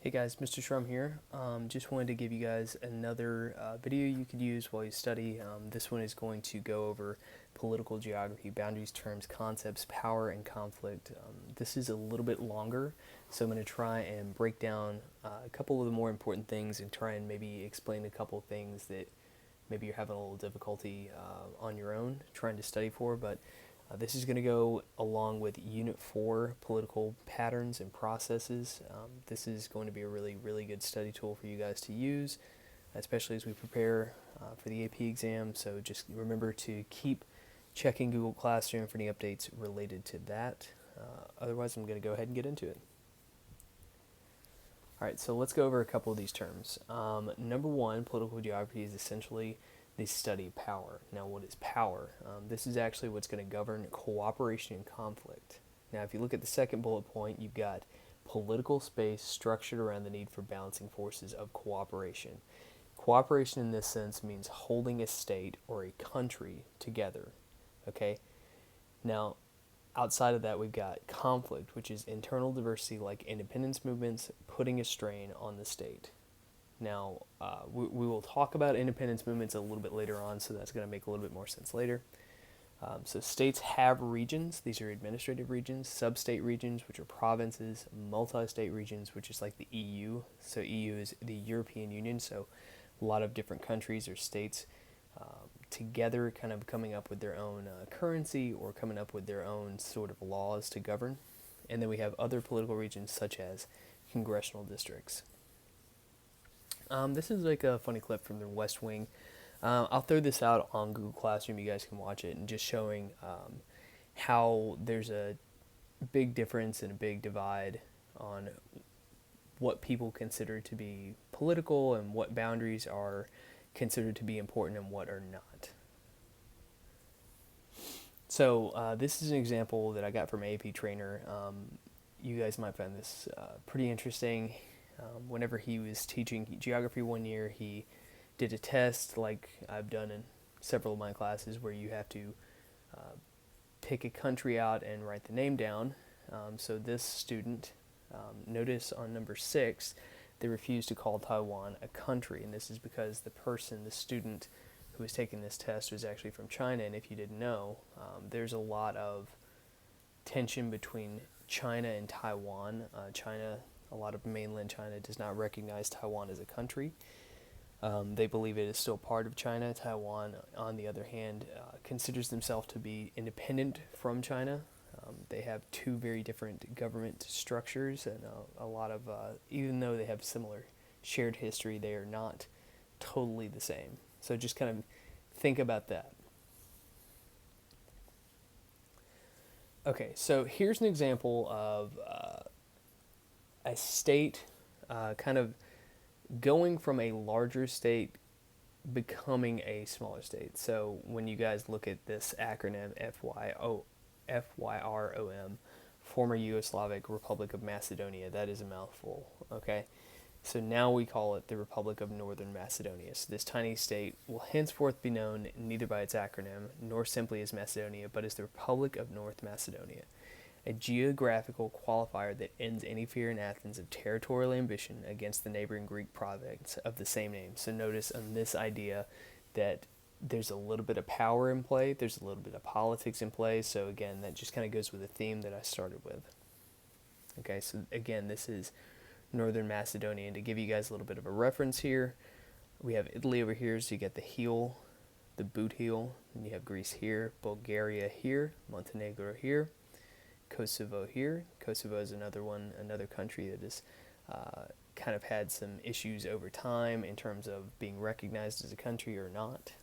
Hey guys, Mr. Shrum here. Just wanted to give you guys another video you could use while you study. This one is going to go over political geography, boundaries, terms, concepts, power, and conflict. This is a little bit longer, so I'm going to try and break down a couple of the more important things and try and maybe explain a couple of things that maybe you're having a little difficulty on your own trying to study for, but this is going to go along with Unit 4, Political Patterns and Processes. This is going to be a really good study tool for you guys to use, especially as we prepare for the AP exam. So just remember to keep checking Google Classroom for any updates related to that. Otherwise, I'm going to go ahead and get into it. Alright, so let's go over a couple of these terms. Number one, political geography is essentially the study of power. Now, what is power? This is actually what's going to govern cooperation and conflict. Now, if you look at the second bullet point, you've got political space structured around the need for balancing forces of cooperation. Cooperation in this sense means holding a state or a country together. Okay? Now, outside of that, we've got conflict, which is internal diversity like independence movements putting a strain on the state. Now, we will talk about independence movements a little bit later on, so that's going to make a little bit more sense later. So states have regions. These are administrative regions, sub-state regions, which are provinces, multi-state regions, which is like the EU. So EU is the European Union, so a lot of different countries or states together kind of coming up with their own currency or coming up with their own sort of laws to govern. And then we have other political regions such as congressional districts. This is like a funny clip from the West Wing. I'll throw this out on Google Classroom. You guys can watch it, and just showing how there's a big difference and a big divide on what people consider to be political and what boundaries are considered to be important and what are not. So this is an example that I got from AP Trainer. You guys might find this pretty interesting. Whenever he was teaching geography one year, he did a test like I've done in several of my classes where you have to pick a country out and write the name down. So this student, notice on number 6, they refused to call Taiwan a country, and this is because the student who was taking this test was actually from China, and if you didn't know, there's a lot of tension between China and Taiwan. A lot of mainland China does not recognize Taiwan as a country. They believe it is still part of China. Taiwan, on the other hand, considers themselves to be independent from China. They have two very different government structures, and a lot of, even though they have similar shared history, they are not totally the same. So just kind of think about that. Okay, so here's an example of a state kind of going from a larger state becoming a smaller state. So when you guys look at this acronym FYROM, former Yugoslavic Republic of Macedonia, that is a mouthful, okay? So now we call it the Republic of Northern Macedonia. So this tiny state will henceforth be known neither by its acronym nor simply as Macedonia, but as the Republic of North Macedonia, a geographical qualifier that ends any fear in Athens of territorial ambition against the neighboring Greek province of the same name. So notice on this idea that there's a little bit of power in play, there's a little bit of politics in play, so again, that just kind of goes with the theme that I started with. Okay, so again, this is Northern Macedonia, and to give you guys a little bit of a reference here, we have Italy over here, so you get the heel, the boot heel, and you have Greece here, Bulgaria here, Montenegro here, Kosovo here. Kosovo is another country that has kind of had some issues over time in terms of being recognized as a country or not.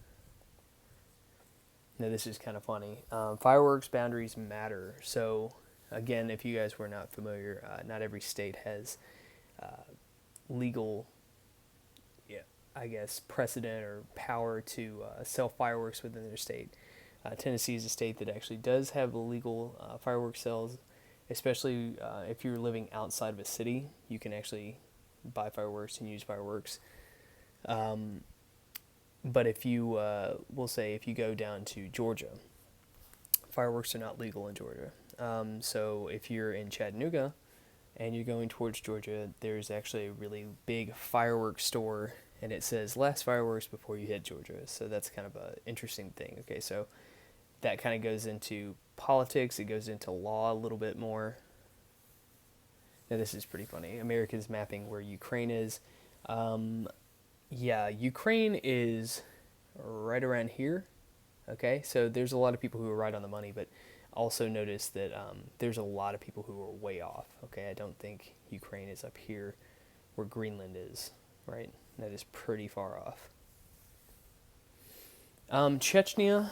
Now this is kind of funny. Fireworks boundaries matter. So again, if you guys were not familiar, not every state has legal, I guess, precedent or power to sell fireworks within their state. Tennessee is a state that actually does have illegal fireworks sales, especially if you're living outside of a city. You can actually buy fireworks and use fireworks. But if you, we'll say if you go down to Georgia, fireworks are not legal in Georgia. So if you're in Chattanooga, and you're going towards Georgia, there's actually a really big fireworks store, and it says last fireworks before you hit Georgia. So that's kind of an interesting thing. Okay, so that kind of goes into politics. It goes into law a little bit more. Now this is pretty funny. America's mapping where Ukraine is. Yeah, Ukraine is right around here. Okay, so there's a lot of people who are right on the money, but also notice that there's a lot of people who are way off. Okay, I don't think Ukraine is up here where Greenland is, right? That is pretty far off. Chechnya,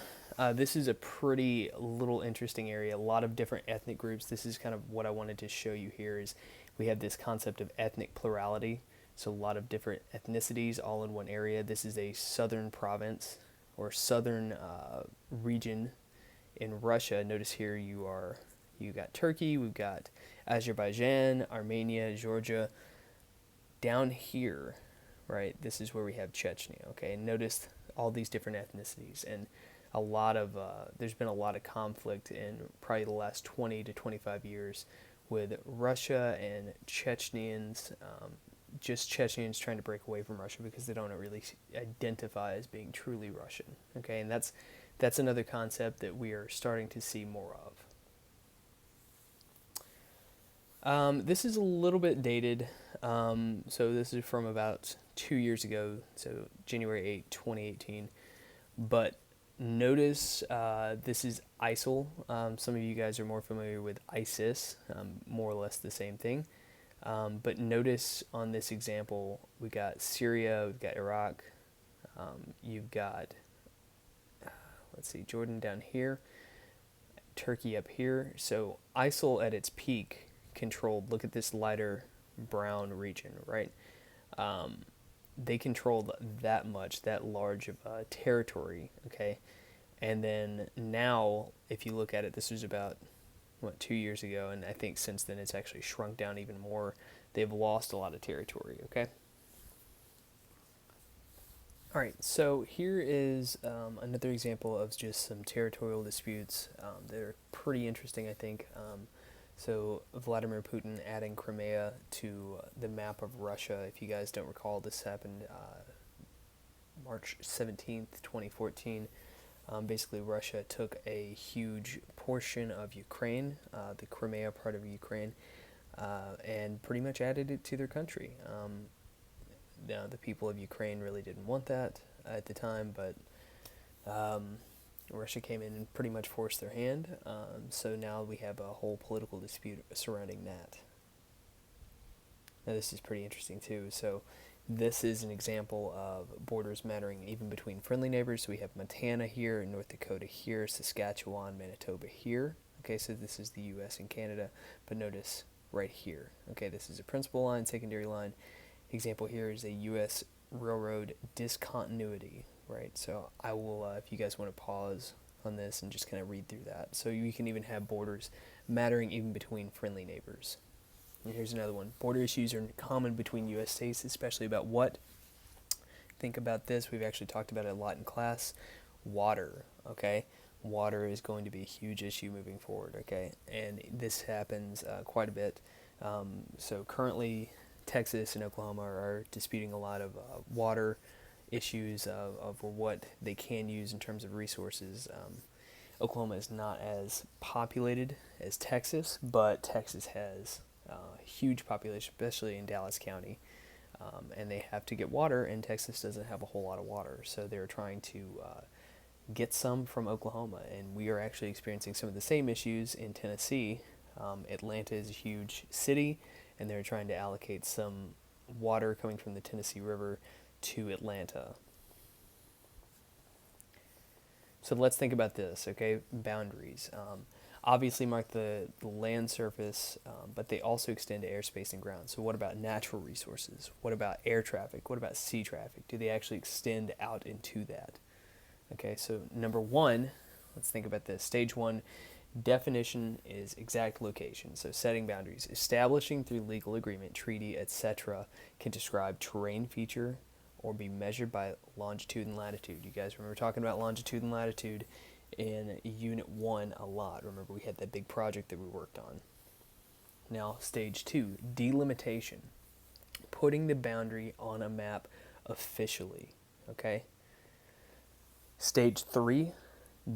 this is a pretty little interesting area. A lot of different ethnic groups. This is kind of what I wanted to show you here is we have this concept of ethnic plurality. So a lot of different ethnicities all in one area. This is a southern province or southern region in Russia. Notice here you got Turkey, we've got Azerbaijan, Armenia, Georgia. Down here, right, this is where we have Chechnya, okay? And notice all these different ethnicities, and a lot of there's been a lot of conflict in probably the last 20 to 25 years with Russia and Chechnyans, just Chechnyans trying to break away from Russia because they don't really identify as being truly Russian, okay? And that's another concept that we are starting to see more of. This is a little bit dated, so this is from about 2 years ago, so January 8, 2018, but notice this is ISIL. Some of you guys are more familiar with ISIS, more or less the same thing. But notice on this example, we got Syria, we've got Iraq, you've got, let's see, Jordan down here, Turkey up here. So ISIL at its peak controlled, look at this lighter brown region, right? They controlled that much, that large of a territory, okay? And then now, if you look at it, this was about 2 years ago, and I think since then it's actually shrunk down even more. They've lost a lot of territory, okay? All right, so here is another example of just some territorial disputes. They're pretty interesting, I think. So Vladimir Putin adding Crimea to the map of Russia. If you guys don't recall, this happened March 17th, 2014. Basically, Russia took a huge portion of Ukraine, the Crimea part of Ukraine, and pretty much added it to their country. Now, the people of Ukraine really didn't want that at the time, but Russia came in and pretty much forced their hand. So now we have a whole political dispute surrounding that. Now, this is pretty interesting too. So this is an example of borders mattering even between friendly neighbors. So we have Montana here, North Dakota here, Saskatchewan, Manitoba here. Okay, so this is the U.S. and Canada, but notice right here. Okay, this is a principal line, secondary line. Example here is a U.S. railroad discontinuity, right? So I will, if you guys want to pause on this and just kind of read through that. So you can even have borders mattering even between friendly neighbors. And here's another one. Border issues are common between U.S. states, especially about what? Think about this. We've actually talked about it a lot in class. Water, okay? Water is going to be a huge issue moving forward, okay? And this happens quite a bit. So currently, Texas and Oklahoma are disputing a lot of water issues of what they can use in terms of resources. Oklahoma is not as populated as Texas, but Texas has huge population, especially in Dallas County, and they have to get water, and Texas doesn't have a whole lot of water, so they're trying to get some from Oklahoma, and we are actually experiencing some of the same issues in Tennessee. Atlanta is a huge city, and they're trying to allocate some water coming from the Tennessee River to Atlanta. So let's think about this, okay? Boundaries. Obviously mark the land surface, but they also extend to airspace and ground. So what about natural resources? What about air traffic? What about sea traffic? Do they actually extend out into that? Okay, so number one, let's think about this. Stage one, definition is exact location. So setting boundaries. Establishing through legal agreement, treaty, etc. can describe terrain feature or be measured by longitude and latitude. You guys remember talking about longitude and latitude in Unit 1 a lot. Remember we had that big project that we worked on. Now, stage 2, delimitation. Putting the boundary on a map officially, okay? Stage 3,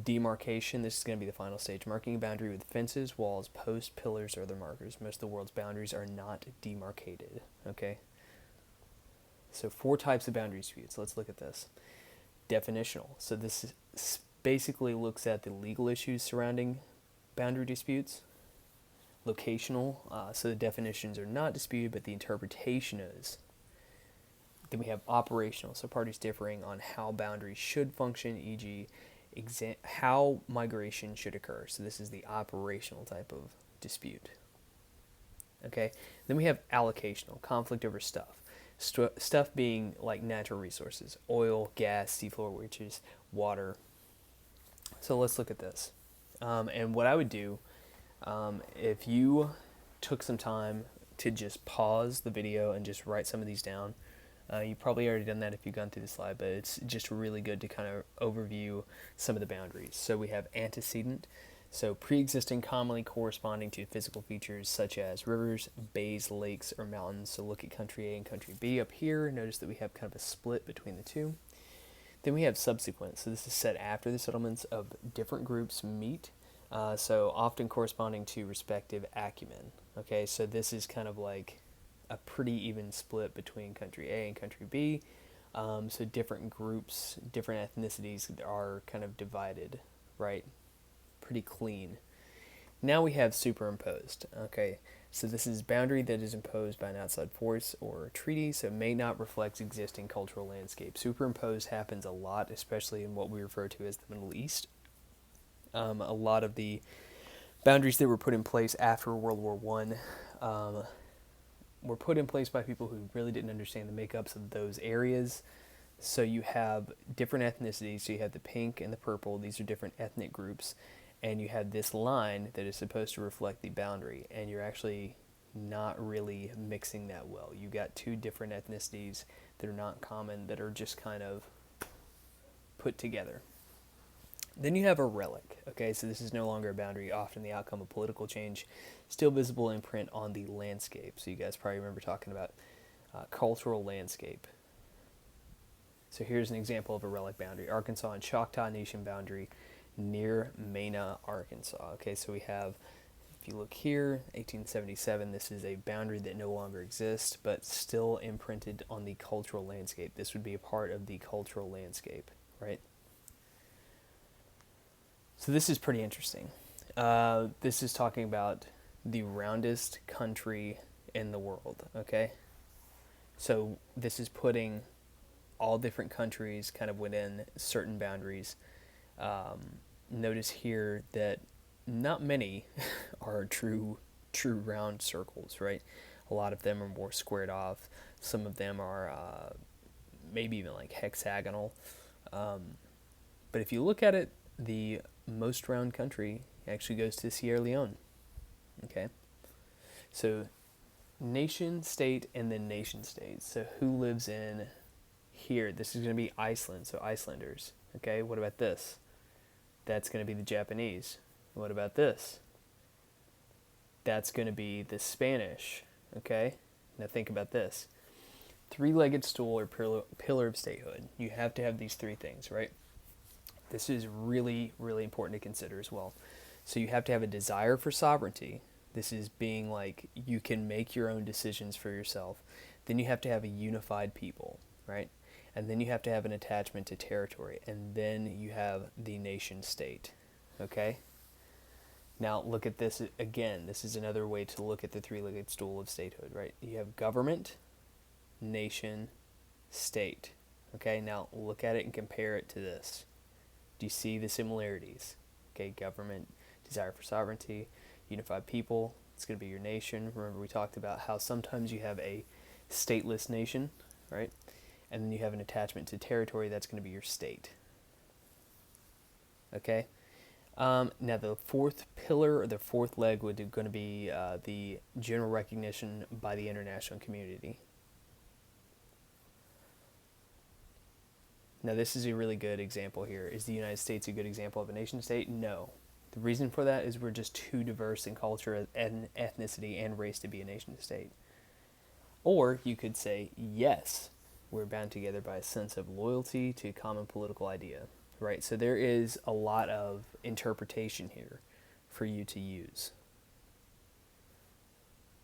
demarcation. This is going to be the final stage. Marking a boundary with fences, walls, posts, pillars, or other markers. Most of the world's boundaries are not demarcated, okay? So 4 types of boundary disputes. Let's look at this. Definitional. So this basically looks at the legal issues surrounding boundary disputes. Locational. So the definitions are not disputed, but the interpretation is. Then we have operational. So parties differing on how boundaries should function, e.g., how migration should occur. So this is the operational type of dispute. Okay. Then we have allocational. Conflict over stuff. Stuff being like natural resources, oil, gas, seafloor, which is water. So let's look at this. And what I would do, if you took some time to just pause the video and just write some of these down, you probably already done that if you've gone through the slide, but it's just really good to kind of overview some of the boundaries. So we have antecedent. So pre-existing, commonly corresponding to physical features such as rivers, bays, lakes, or mountains. So look at country A and country B up here. Notice that we have kind of a split between the two. Then we have subsequent. So this is set after the settlements of different groups meet. So often corresponding to respective acumen. Okay, so this is kind of like a pretty even split between country A and country B. So different groups, different ethnicities are kind of divided, right? Pretty clean. Now we have superimposed. Okay, so this is boundary that is imposed by an outside force or treaty, so it may not reflect existing cultural landscape. Superimposed happens a lot, especially in what we refer to as the Middle East. A lot of the boundaries that were put in place after World War I were put in place by people who really didn't understand the makeups of those areas. So you have different ethnicities. So you have the pink and the purple. These are different ethnic groups. And you have this line that is supposed to reflect the boundary, and you're actually not really mixing that well. You got 2 different ethnicities that are not common, that are just kind of put together. Then you have a relic. Okay, so this is no longer a boundary, often the outcome of political change, still visible in print on the landscape. So you guys probably remember talking about cultural landscape. So here's an example of a relic boundary. Arkansas and Choctaw Nation boundary near Mena, Arkansas. Okay, so we have, if you look here, 1877, this is a boundary that no longer exists, but still imprinted on the cultural landscape. This would be a part of the cultural landscape, right? So this is pretty interesting. This is talking about the roundest country in the world, okay? So this is putting all different countries kind of within certain boundaries. Notice here that not many are true round circles, right? A lot of them are more squared off. Some of them are maybe even like hexagonal. But if you look at it, the most round country actually goes to Sierra Leone. Okay, so nation state and then nation state. So who lives in here? This is going to be Iceland, so Icelanders. Okay, what about this? That's going to be the Japanese. What about this? That's going to be the Spanish. Okay, now think about this. 3-legged stool or pillar of statehood. You have to have these 3 things, right? This is really, really important to consider as well. So you have to have a desire for sovereignty. This is being like you can make your own decisions for yourself. Then you have to have a unified people, right? And then you have to have an attachment to territory. And then you have the nation state, okay? Now look at this again. This is another way to look at the 3-legged stool of statehood, right? You have government, nation, state. Okay, now look at it and compare it to this. Do you see the similarities? Okay, government, desire for sovereignty, unified people, it's going to be your nation. Remember we talked about how sometimes you have a stateless nation, right? And then you have an attachment to territory, that's going to be your state. Okay? Now the 4th pillar, or the 4th leg, would going to be the general recognition by the international community. Now this is a really good example here. Is the United States a good example of a nation state? No. The reason for that is we're just too diverse in culture and ethnicity and race to be a nation state. Or you could say, yes, we're bound together by a sense of loyalty to a common political idea, right? So there is a lot of interpretation here for you to use.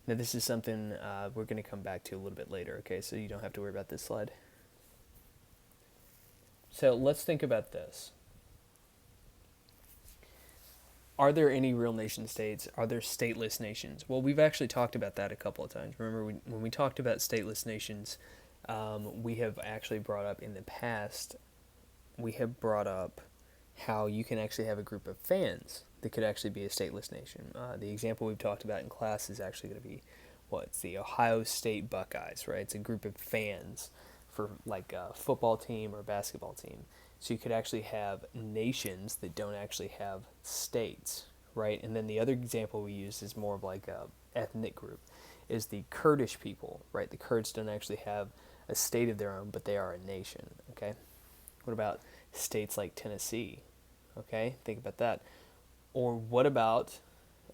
Now this is something we're going to come back to a little bit later, okay? So you don't have to worry about this slide. So let's think about this. Are there any real nation states? Are there stateless nations? Well, we've actually talked about that a couple of times. Remember, when we talked about stateless nations, we have actually brought up in the past, we have brought up how you can actually have a group of fans that could actually be a stateless nation. The example we've talked about in class is actually going to be, it's the Ohio State Buckeyes, right? It's a group of fans for like a football team or a basketball team. So you could actually have nations that don't actually have states, right? And then the other example we use is more of like a ethnic group, is the Kurdish people, right? The Kurds don't actually have a state of their own, but they are a nation, okay? What about states like Tennessee, okay? Think about that. Or what about,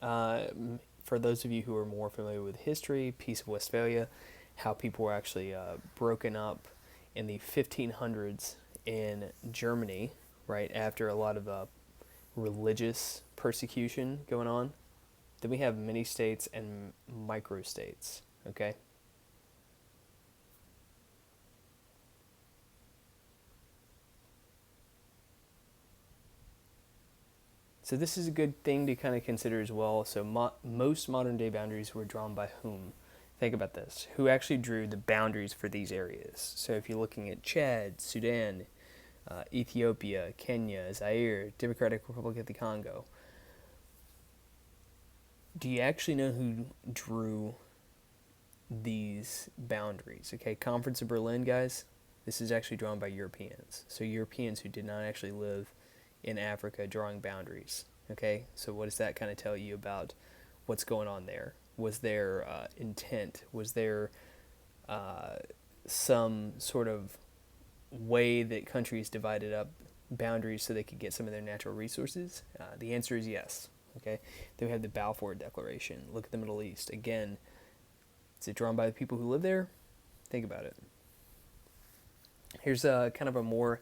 for those of you who are more familiar with history, Peace of Westphalia, how people were actually broken up in the 1500s in Germany, right, after a lot of religious persecution going on. Then we have mini-states and micro-states, okay? So this is a good thing to kind of consider as well. So most modern-day boundaries were drawn by whom? Think about this. Who actually drew the boundaries for these areas? So if you're looking at Chad, Sudan, Ethiopia, Kenya, Zaire, Democratic Republic of the Congo, do you actually know who drew these boundaries? Okay, Conference of Berlin, guys, this is actually drawn by Europeans. So Europeans who did not actually live in Africa drawing boundaries. Okay, so what does that kind of tell you about what's going on there? Was there intent? Was there some sort of way that countries divided up boundaries so they could get some of their natural resources? The answer is yes. Okay, then we have the Balfour Declaration. Look at the Middle East. Again, is it drawn by the people who live there? Think about it. Here's kind of a more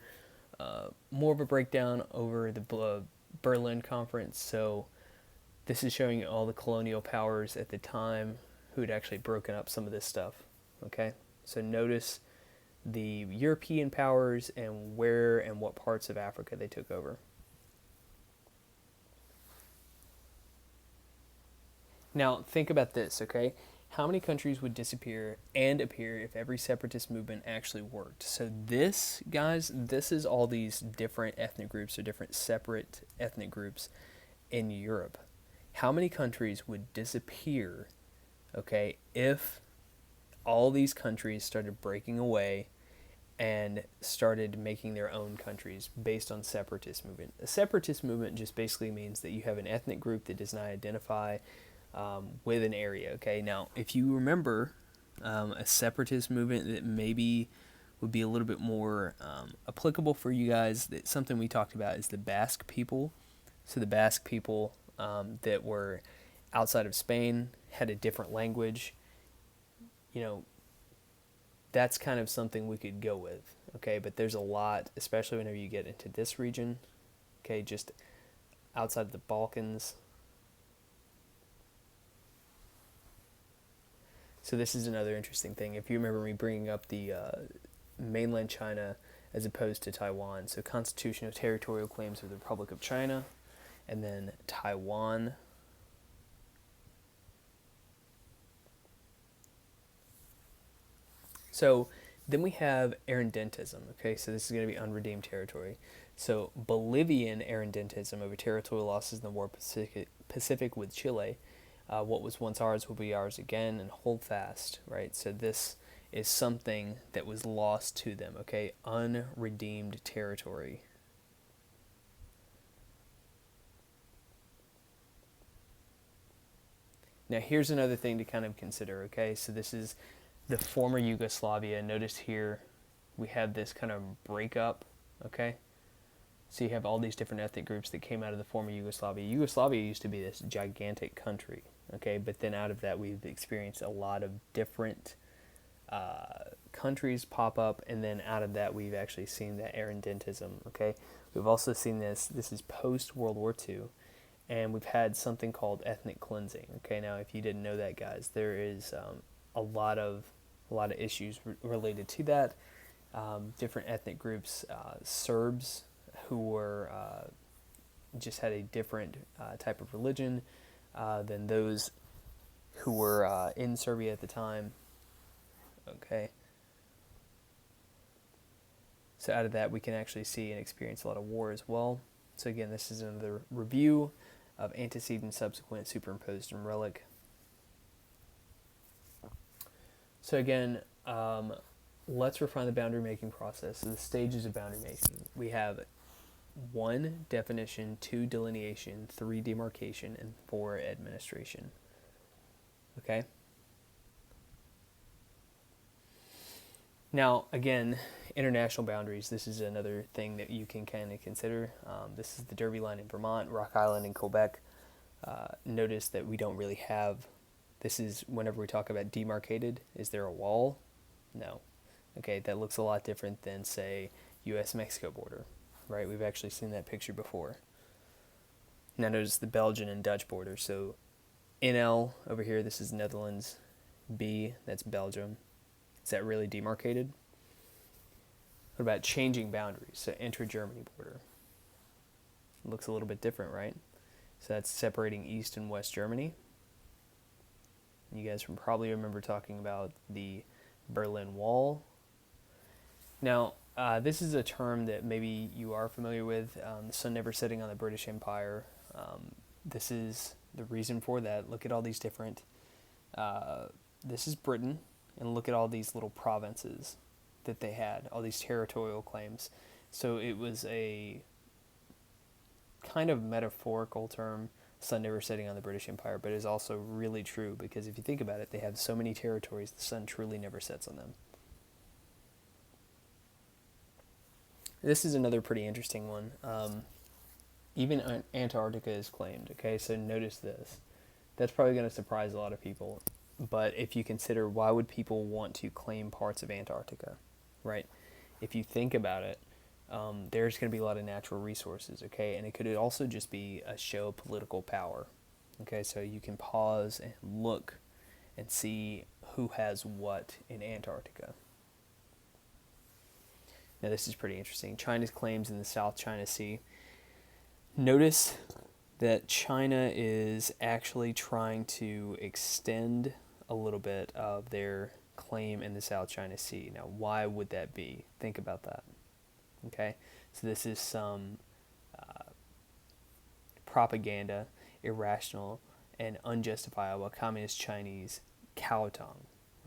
of a breakdown over the Berlin Conference. So this is showing all the colonial powers at the time who had actually broken up some of this stuff. Okay, so notice the European powers and where and what parts of Africa they took over. Now think about this, okay? How many countries would disappear and appear if every separatist movement actually worked? So this, guys, this is all these different ethnic groups or different separate ethnic groups in Europe. How many countries would disappear, okay, if all these countries started breaking away and started making their own countries based on separatist movement? A separatist movement just basically means that you have an ethnic group that does not identify with an area, okay? Now, if you remember a separatist movement that maybe would be a little bit more applicable for you guys, that something we talked about is the Basque people. So the Basque people that were outside of Spain had a different language. You know, that's kind of something we could go with, okay? But there's a lot, especially whenever you get into this region, okay, just outside of the Balkans. So this is another interesting thing. If you remember me bringing up the mainland China as opposed to Taiwan. So constitutional territorial claims of the Republic of China, and then Taiwan. So then we have irredentism, okay? So this is going to be unredeemed territory. So Bolivian irredentism over territorial losses in the War Pacific with Chile. What was once ours will be ours again, and hold fast, right? So this is something that was lost to them, okay? Unredeemed territory. Now here's another thing to kind of consider, okay? So this is the former Yugoslavia. Notice here we have this kind of breakup, okay? So you have all these different ethnic groups that came out of the former Yugoslavia. Yugoslavia used to be this gigantic country, okay? But then out of that, we've experienced a lot of different countries pop up, and then out of that, we've actually seen that irredentism, okay? We've also seen this is post-World War II, and we've had something called ethnic cleansing, okay? Now, if you didn't know that, guys, there is a lot of issues related to that. Different ethnic groups, Serbs, who were just had a different type of religion than those who were in Serbia at the time. Okay. So out of that, we can actually see and experience a lot of war as well. So again, this is another review of antecedent, subsequent, superimposed, and relic. So again, let's refine the boundary making process. So the stages of boundary making. We have 1, definition, 2, delineation, 3, demarcation, and 4, administration. Okay? Now, again, international boundaries. This is another thing that you can kind of consider. This is the Derby Line in Vermont, Rock Island in Quebec. Notice that we don't really have, this is whenever we talk about demarcated, is there a wall? No. Okay, that looks a lot different than, say, U.S.-Mexico border, right? We've actually seen that picture before. Now notice the Belgian and Dutch border. So NL over here, this is Netherlands. B, that's Belgium. Is that really demarcated? What about changing boundaries? So Intra-Germany border. Looks a little bit different, right? So that's separating East and West Germany. You guys probably remember talking about the Berlin Wall. Now, this is a term that maybe you are familiar with, the sun never setting on the British Empire. This is the reason for that. Look at all these different, this is Britain, and look at all these little provinces that they had, all these territorial claims. So it was a kind of metaphorical term, sun never setting on the British Empire, but is also really true because if you think about it, they have so many territories, the sun truly never sets on them. This is another pretty interesting one. Even Antarctica is claimed, okay? So notice this. That's probably going to surprise a lot of people. But if you consider why would people want to claim parts of Antarctica, right? If you think about it, there's going to be a lot of natural resources, okay? And it could also just be a show of political power, okay? So you can pause and look and see who has what in Antarctica. Now this is pretty interesting. China's claims in the South China Sea. Notice that China is actually trying to extend a little bit of their claim in the South China Sea. Now, why would that be? Think about that. Okay, so this is some propaganda, irrational, and unjustifiable communist Chinese kowtow.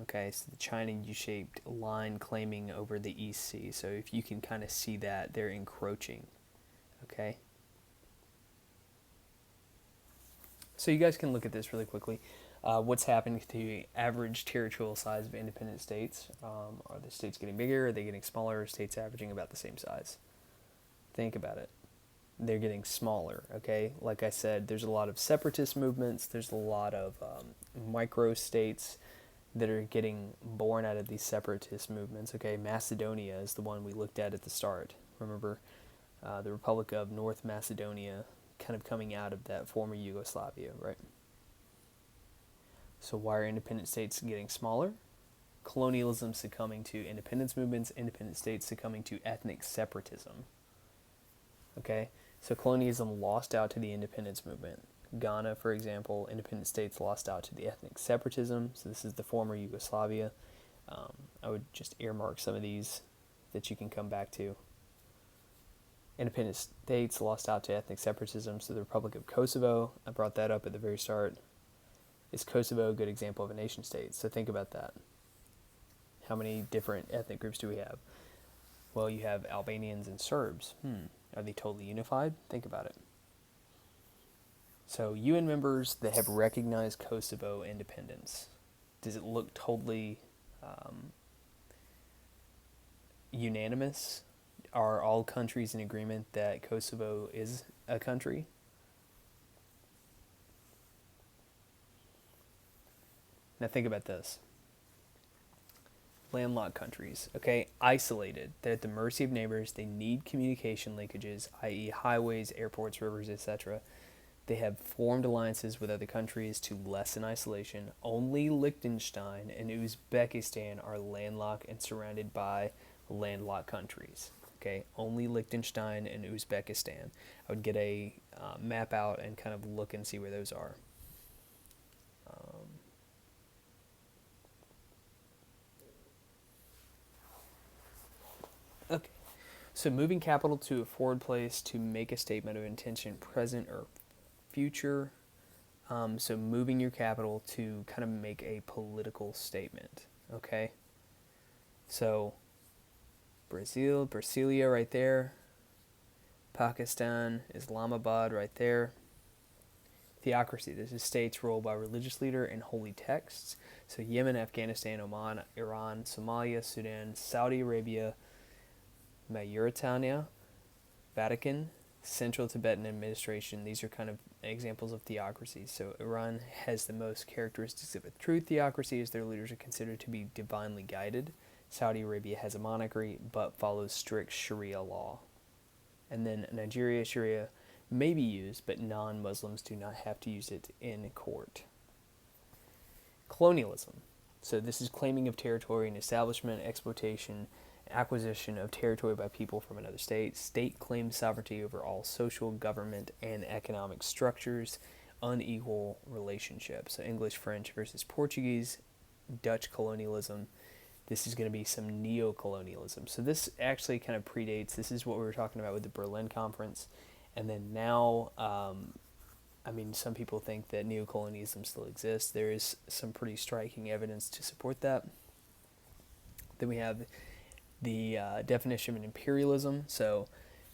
Okay, so the China U-shaped line claiming over the East Sea. So if you can kind of see that, they're encroaching. Okay. So you guys can look at this really quickly. What's happening to the average territorial size of independent states? Are the states getting bigger? Are they getting smaller? Are states averaging about the same size? Think about it. They're getting smaller, okay? Like I said, there's a lot of separatist movements. There's a lot of micro-states that are getting born out of these separatist movements, okay? Macedonia is the one we looked at the start. Remember, the Republic of North Macedonia kind of coming out of that former Yugoslavia, right? So why are independent states getting smaller? Colonialism succumbing to independence movements, independent states succumbing to ethnic separatism. Okay, so colonialism lost out to the independence movement. Ghana, for example, independent states lost out to the ethnic separatism. So this is the former Yugoslavia. I would just earmark some of these that you can come back to. Independent states lost out to ethnic separatism. So the Republic of Kosovo, I brought that up at the very start. Is Kosovo a good example of a nation state? So think about that. How many different ethnic groups do we have? Well, you have Albanians and Serbs. Are they totally unified? Think about it. So UN members that have recognized Kosovo independence, does it look totally unanimous? are all countries in agreement that Kosovo is a country? Now think about this. Landlocked countries, okay, isolated. They're at the mercy of neighbors. They need communication linkages, i.e., highways, airports, rivers, etc. They have formed alliances with other countries to lessen isolation. Only Liechtenstein and Uzbekistan are landlocked and surrounded by landlocked countries. Okay, only Liechtenstein and Uzbekistan. I would get a map out and kind of look and see where those are. Okay, so moving capital to a forward place to make a statement of intention, present or future. So moving your capital to kind of make a political statement. Okay, so Brasilia right there. Pakistan, Islamabad right there. Theocracy, this is states ruled by religious leader and holy texts. So Yemen, Afghanistan, Oman, Iran, Somalia, Sudan, Saudi Arabia, Mauritania, Vatican, Central Tibetan Administration. These are kind of examples of theocracies. So Iran has the most characteristics of a true theocracy, as their leaders are considered to be divinely guided. Saudi Arabia has a monarchy but follows strict Sharia law. And then Nigeria, Sharia may be used, but non-Muslims do not have to use it in court. Colonialism. So this is claiming of territory and establishment, exploitation, acquisition of territory by people from another state. State claims sovereignty over all social, government, and economic structures. Unequal relationships. So English, French versus Portuguese. Dutch colonialism. This is going to be some neo-colonialism. So this actually kind of predates. This is what we were talking about with the Berlin Conference. And then now, some people think that neo-colonialism still exists. There is some pretty striking evidence to support that. Then we have the definition of imperialism. So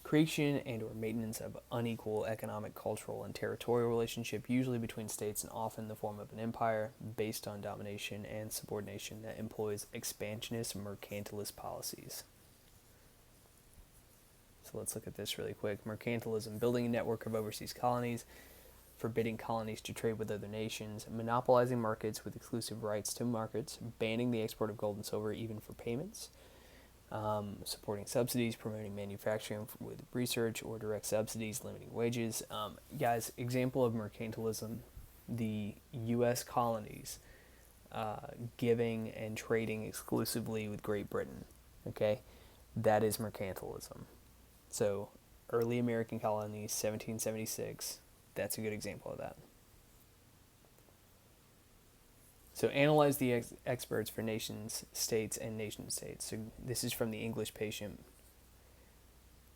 creation and or maintenance of unequal economic, cultural, and territorial relationship, usually between states and often in the form of an empire, based on domination and subordination that employs expansionist mercantilist policies. So let's look at this really quick. Mercantilism, building a network of overseas colonies, forbidding colonies to trade with other nations, monopolizing markets with exclusive rights to markets, banning the export of gold and silver even for payments, supporting subsidies, promoting manufacturing with research or direct subsidies, limiting wages. Guys, example of mercantilism, the U.S. colonies giving and trading exclusively with Great Britain. Okay, that is mercantilism. So early American colonies, 1776, that's a good example of that. So analyze the experts for nations, states, and nation-states. So this is from the English Patient.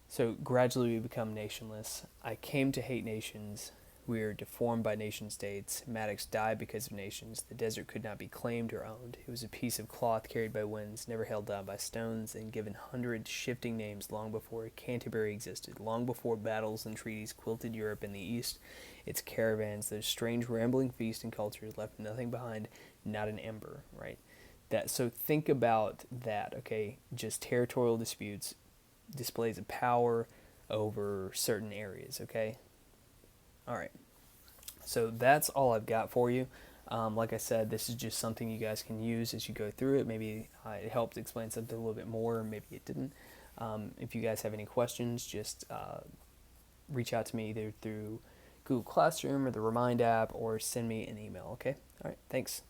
So gradually we become nationless. I came to hate nations. We are deformed by nation-states. Maddox died because of nations. The desert could not be claimed or owned. It was a piece of cloth carried by winds, never held down by stones, and given 100 shifting names long before Canterbury existed, long before battles and treaties quilted Europe in the east. Its caravans, those strange rambling feasts and cultures, left nothing behind, not an ember, right? So think about that, okay? Just territorial disputes, displays of power over certain areas, okay? All right, so that's all I've got for you. Like I said, this is just something you guys can use as you go through it. Maybe it helped explain something a little bit more, maybe it didn't. If you guys have any questions, just reach out to me either through Google Classroom or the Remind app, or send me an email, okay? All right, thanks.